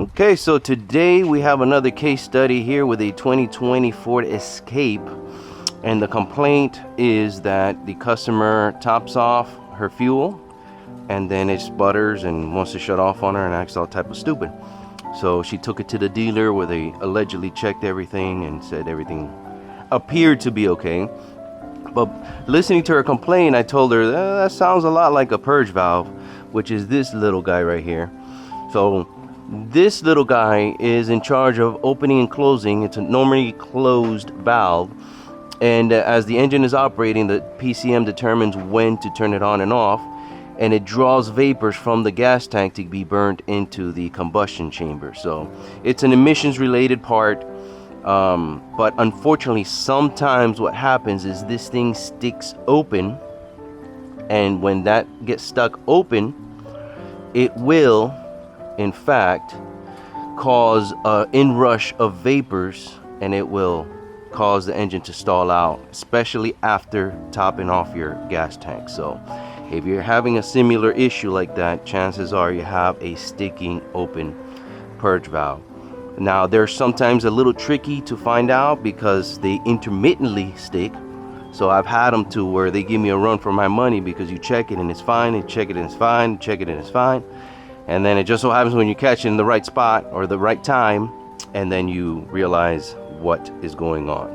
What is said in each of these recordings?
Okay, so today we have another case study here with a 2020 Ford Escape, and the complaint is that the customer tops off her fuel and then it sputters and wants to shut off on her and acts all type of stupid. So she took it to the dealer where they allegedly checked everything and said everything appeared to be okay. But listening to her complaint, I told her that sounds a lot like a purge valve, which is this little guy right here. So this little guy is in charge of opening and closing. It's a normally closed valve, and as the engine is operating, the PCM determines when to turn it on and off, and it draws vapors from the gas tank to be burnt into the combustion chamber. So it's an emissions related part, but unfortunately sometimes what happens is this thing sticks open, and when that gets stuck open, it will in fact cause an inrush of vapors, and it will cause the engine to stall out, especially after topping off your gas tank. So if you're having a similar issue like that, chances are you have a sticking open purge valve. Now they're sometimes a little tricky to find out because they intermittently stick. So I've had them to where they give me a run for my money because you check it and it's fine, and check it and it's fine, check it and it's fine. And then it just so happens when you catch it in the right spot or the right time, and then you realize what is going on.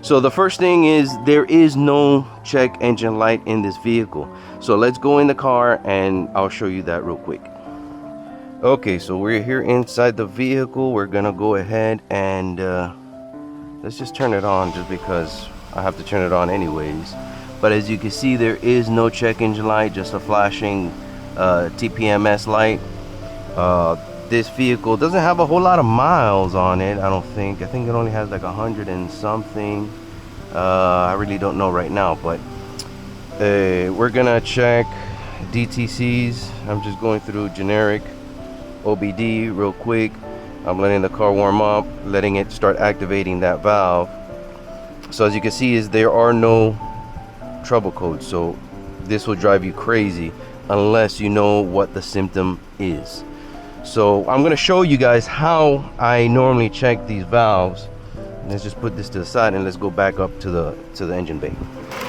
So the first thing is there is no check engine light in this vehicle. So let's go in the car and I'll show you that real quick. Okay, so we're here inside the vehicle. We're gonna go ahead and let's just turn it on, just because I have to turn it on anyways. But as you can see, there is no check engine light, just a flashing TPMS light. This vehicle doesn't have a whole lot of miles on it, I don't think. I think it only has like 100 and something. I really don't know right now, but we're gonna check DTCs. I'm just going through generic OBD real quick. I'm letting the car warm up, letting it start activating that valve. So as you can see, there are no trouble codes, so this will drive you crazy unless you know what the symptom is. So I'm going to show you guys how I normally check these valves. Let's just put this to the side and let's go back up to the engine bay.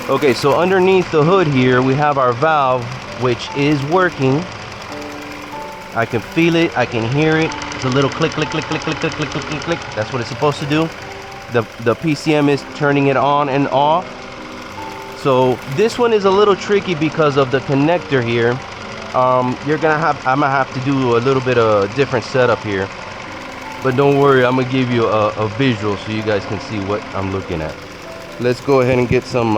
Okay, so underneath the hood here we have our valve, which is working. I can feel it, I can hear it. It's a little click, click, click, click, click, click, click, click, click, click. That's what it's supposed to do. The PCM is turning it on and off. So this one is a little tricky because of the connector here. I'm gonna have to do a little bit of different setup here, but don't worry, I'm gonna give you a visual so you guys can see what I'm looking at. Let's go ahead and get some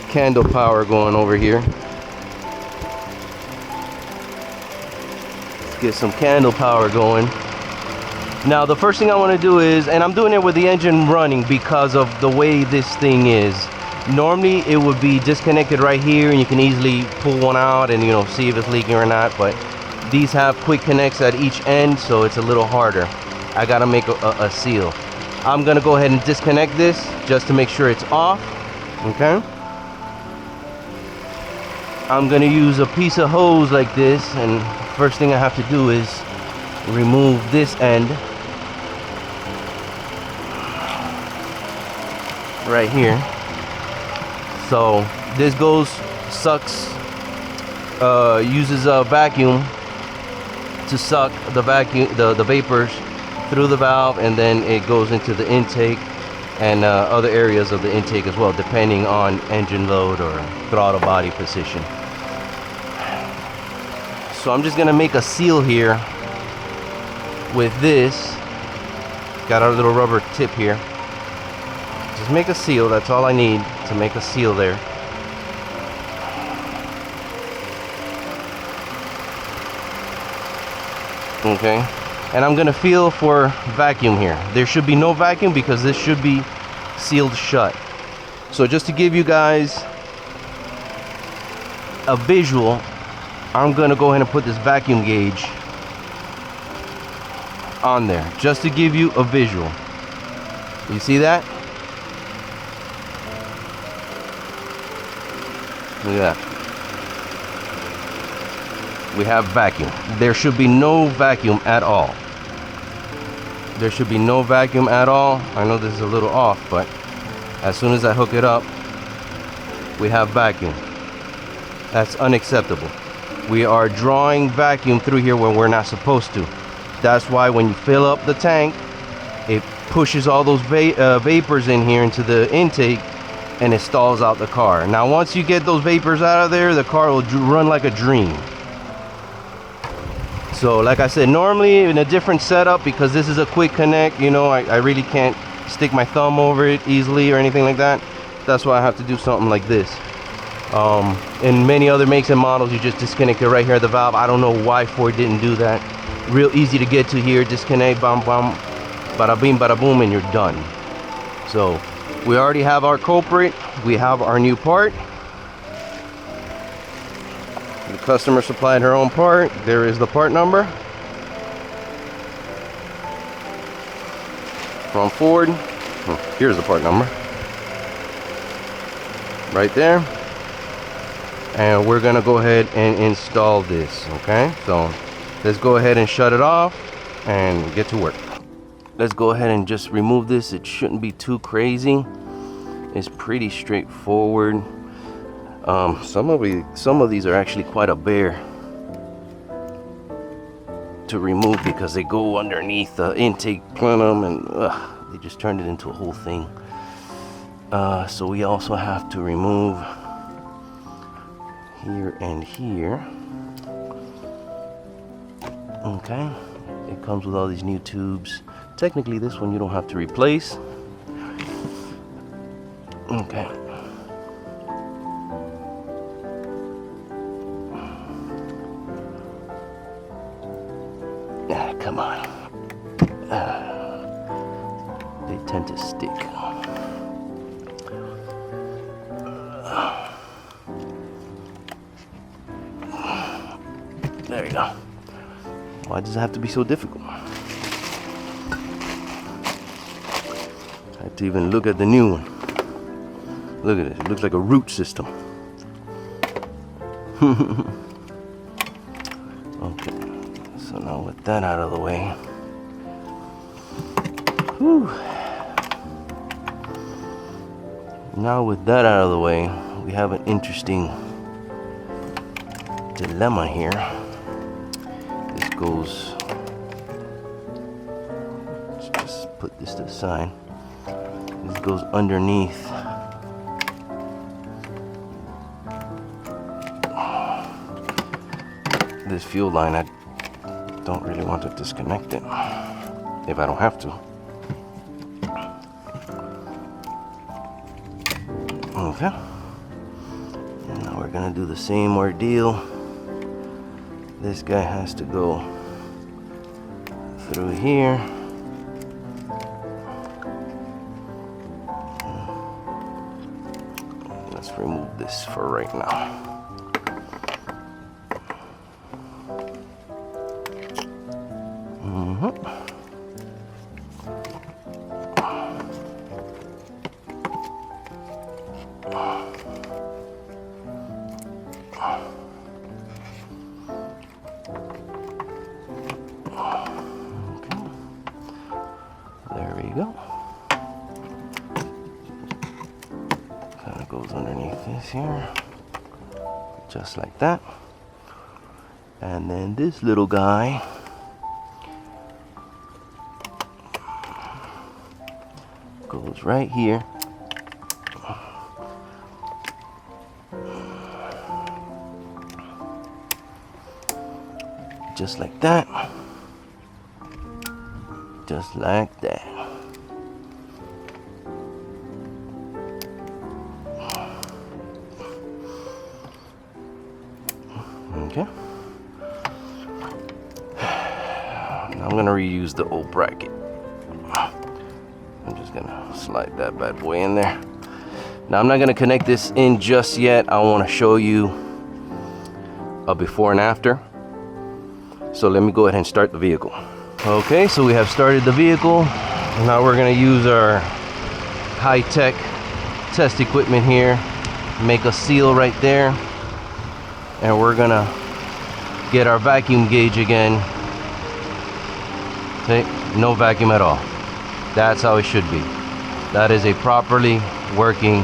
candle power going over here. Let's get some candle power going. Now the first thing I want to do is, and I'm doing it with the engine running because of the way this thing is. Normally it would be disconnected right here and you can easily pull one out and, you know, see if it's leaking or not, but these have quick connects at each end, so it's a little harder. I gotta make a seal. I'm gonna go ahead and disconnect this just to make sure it's off. Okay, I'm gonna use a piece of hose like this, and first thing I have to do is remove this end right here. So this uses a vacuum to suck the vapors through the valve, and then it goes into the intake and other areas of the intake as well, depending on engine load or throttle body position. So I'm just gonna make a seal here with this. Got our little rubber tip here. Just make a seal, that's all I need to make a seal there. Okay, and I'm gonna feel for vacuum here. There should be no vacuum because this should be sealed shut. So just to give you guys a visual, I'm gonna go ahead and put this vacuum gauge on there just to give you a visual. You see that? Look at that. we have vacuum. There should be no vacuum at all. There should be no vacuum at all. I know this is a little off, but as soon as I hook it up, we have vacuum. That's unacceptable. We are drawing vacuum through here when we're not supposed to. That's why when you fill up the tank, it pushes all those vapors in here into the intake, and it stalls out the car. Now once you get those vapors out of there, the car will run like a dream. So like I said, normally in a different setup, because this is a quick connect, you know, I really can't stick my thumb over it easily or anything like that. That's why I have to do something like this. In many other makes and models, you just disconnect it right here at the valve. I don't know why Ford didn't do that. Real easy to get to here, disconnect, bam bam, bada bing, bada boom, and you're done. So we already have our culprit, we have our new part. The customer supplied her own part. There is the part number from Ford. Here's the part number right there. And we're gonna go ahead and install this. Okay, so let's go ahead and shut it off and get to work. Let's go ahead and just remove this. It shouldn't be too crazy. It's pretty straightforward. Some of these are actually quite a bear to remove because they go underneath the intake plenum, and they just turned it into a whole thing. So we also have to remove here and here. Okay, it comes with all these new tubes. Technically this one you don't have to replace. Okay. Come on. They tend to stick. There you go. Why does it have to be so difficult? I have to even look at the new one. Look at it. It looks like a root system. Okay. So now with that out of the way, whew. Now with that out of the way, we have an interesting dilemma here. This goes, let's just put this to the side. This goes underneath this fuel line. I don't really want to disconnect it if I don't have to. Okay. And now we're gonna do the same ordeal. This guy has to go through here. Let's remove this for right now. There we go. Kind of goes underneath this here, just like that. And then this little guy goes right here. Just like that. Just like that. Okay. Now I'm gonna reuse the old bracket. I'm just gonna slide that bad boy in there. Now I'm not gonna connect this in just yet. I wanna show you a before and after. So let me go ahead and start the vehicle. Okay, so we have started the vehicle. Now we're gonna use our high-tech test equipment here. Make a seal right there. And we're gonna get our vacuum gauge again. See, no vacuum at all. That's how it should be. That is a properly working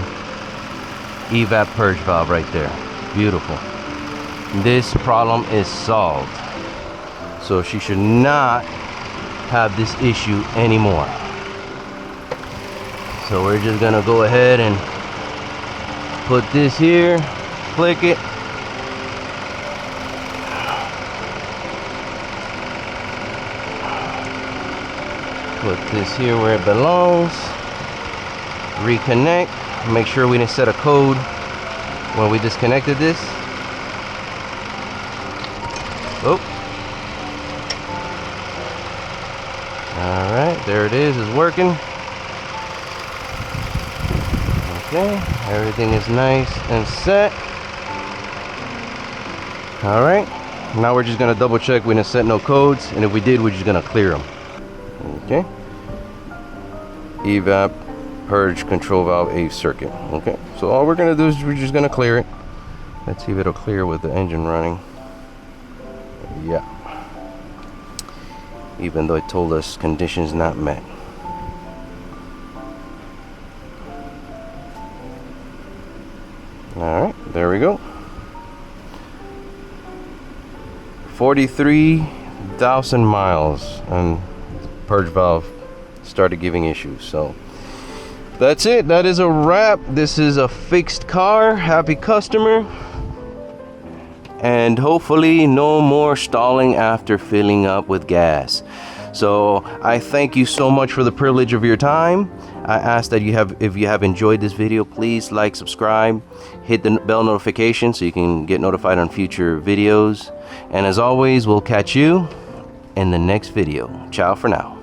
EVAP purge valve right there. Beautiful. This problem is solved. So she should not have this issue anymore. So we're just gonna go ahead and put this here, click it. Put this here where it belongs. Reconnect. Make sure we didn't set a code when we disconnected this. Oh. Alright, there it is, it's working. Okay, everything is nice and set. Alright, now we're just gonna double check we didn't set no codes, and if we did, we're just gonna clear them. Okay. EVAP purge control valve A circuit. Okay, so all we're gonna do is we're just gonna clear it. Let's see if it'll clear with the engine running. Yeah. Even though it told us conditions not met. Alright, there we go. 43,000 miles and purge valve started giving issues. So that's it. That is a wrap. This is a fixed car. Happy customer. And hopefully no more stalling after filling up with gas. So I thank you so much for the privilege of your time. I ask that if you have enjoyed this video, please like, subscribe, hit the bell notification so you can get notified on future videos. And as always, we'll catch you in the next video. Ciao for now.